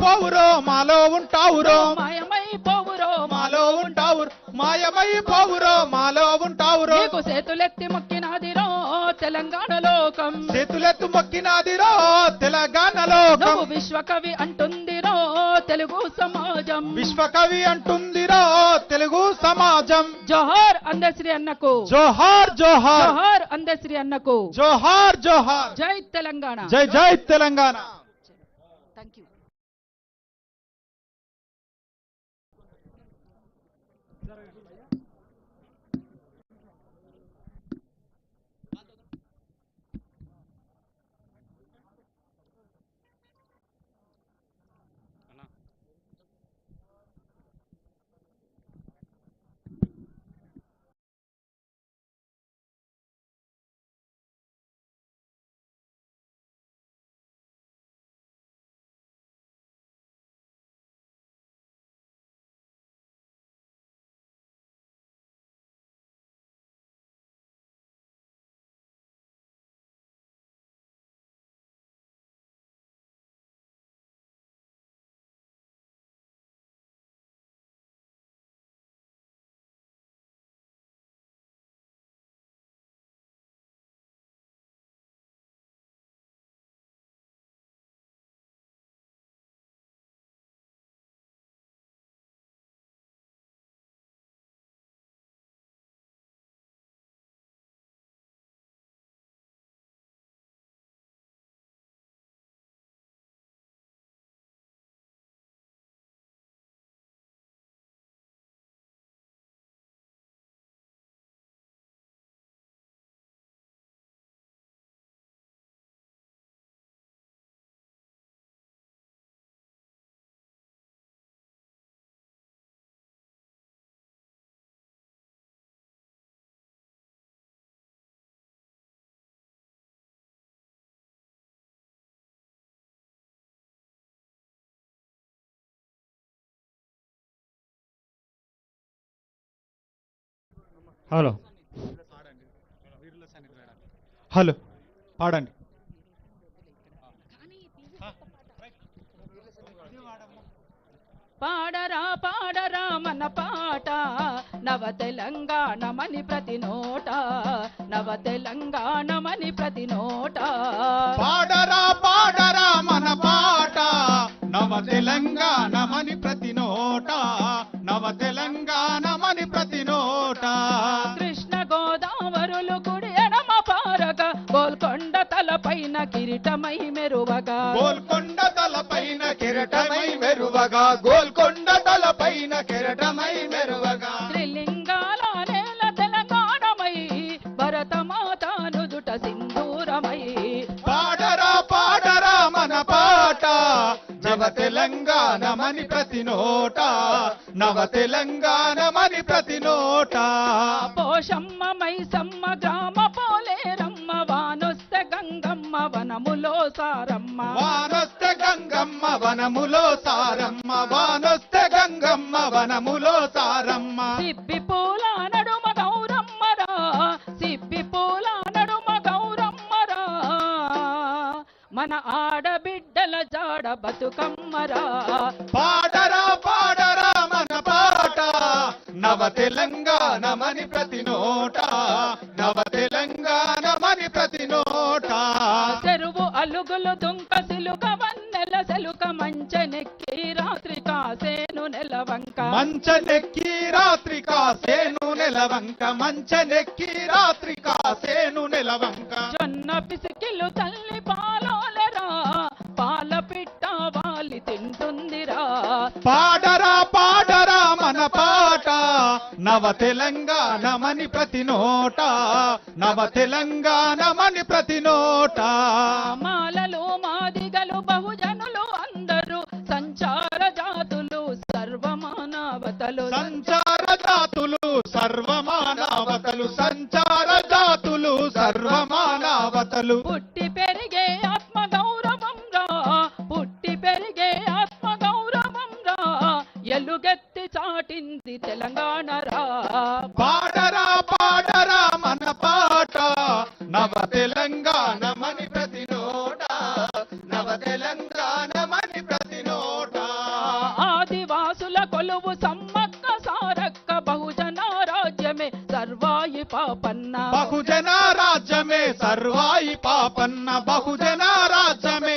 మాయమైపోవురో మాలో ఉంటావురో మాయమైపోవురో మాలో ఉంటావురు మాయమైపోవురో మాలో ఉంటావురో నీకు చేతులెత్తి మొక్కినాదిరో తెలంగాణ లోకం చేతులెత్తు మొక్కినాదిరో తెలంగాణ లోకం నువ్వు విశ్వకవి అంటుందిరో తెలుగు సమాజం విశ్వకవి అంటుందిరో తెలుగు సమాజం జోహార్ అందశ్రీ అన్నకు జోహార్ జోహార్ జోహార్ అందశ్రీ అన్నకు జోహార్ జోహార్ జై తెలంగాణ జై జై Telangana. Thank you. Hello hello పాడండి. పాడరా పాడరా మన పాట నవ తెలంగాణమని ప్రతి నోట నవ తెలంగాణమని ప్రతి నోట పాడరా పాడరా మన పాట నవ తెలంగాణమని ప్రతి నోట నవ తెలంగాణమని ప్రతి నోట కృష్ణ గోదావరులు కుడి ఎడమ పారగ గోల్కొండ తలపైన కిరీటమై మెరువగా గోల్కొండ తలపైన కిరీటమై మెరువగా గోల్కొండ తలపైన కిరీటమై మెరువగా త్రిలింగాల నేల తెలంగాణమై భరతమాత నుదుట సింధూరమై పాడరా పాడరా మన పాట నవ తెలంగాణమని ప్రతి నోట నవ తెలంగాణమని ప్రతి నోట పోషమ్మ మైసమ్మ గ్రామ పోలేరమ్మ వానొస్తే గంగమ్మ వనములో సారమ్మ వానొస్తే గంగమ్మ వనములో సారమ్మ వానొస్తే గంగమ్మ వనములో సారమ్మ సిబ్బి పూల నడుమ గౌరమ్మరా సిబ్బి పూల నడుమ గౌరమ్మరా మన ఆడబిడ్డల జాడ బతుకమ్మరా పాడరా పాడరా మన పాట నవ తెలంగాణమని ప్రతి నోట నవ తెలంగాణమని ప్రతి నోట చెరువు అలుగులు దుంక సిలుక వన్నెల సెలుక మంచెనెక్కి రాత్రి కాసేను నెలవంక మంచనెక్కి రాత్రి కాసేను నెలవంక మంచనెక్కి రాత్రి కాసేను నెలవంక జొన్న పిసికిలు తల్లి పాలోలెరా పాల పిట్ట వాలి తింటుందిరా పాడరా పాడరా మన పాట నవ తెలంగాణమని ప్రతి నోట నవ తెలంగాణమని ప్రతి నోట మాలలు మాదిగలు బహుజనులు అందరూ సంచార జాతులు సర్వమానవతలు సంచార జాతులు సర్వమానవతలు సంచార జాతులు సర్వమానవతలు పుట్టి పెరిగే ఆత్మ గౌరవం రా పుట్టి పెరిగే ఆత్మ గౌరవం రా ఎలుగెత్తి చాటింది తెలంగాణ రా పాడరా పాడరా మన పాట నవ తెలంగాణమని ప్రతి నోట నవ తెలంగాణమని ప్రతి నోట సిరుల కొలువు సమ్మక్క సారక్క బహుజన రాజ్యమే సర్వాయి పాపన్న బహుజన రాజ్యమే సర్వాయి పాపన్న బహుజన రాజ్యమే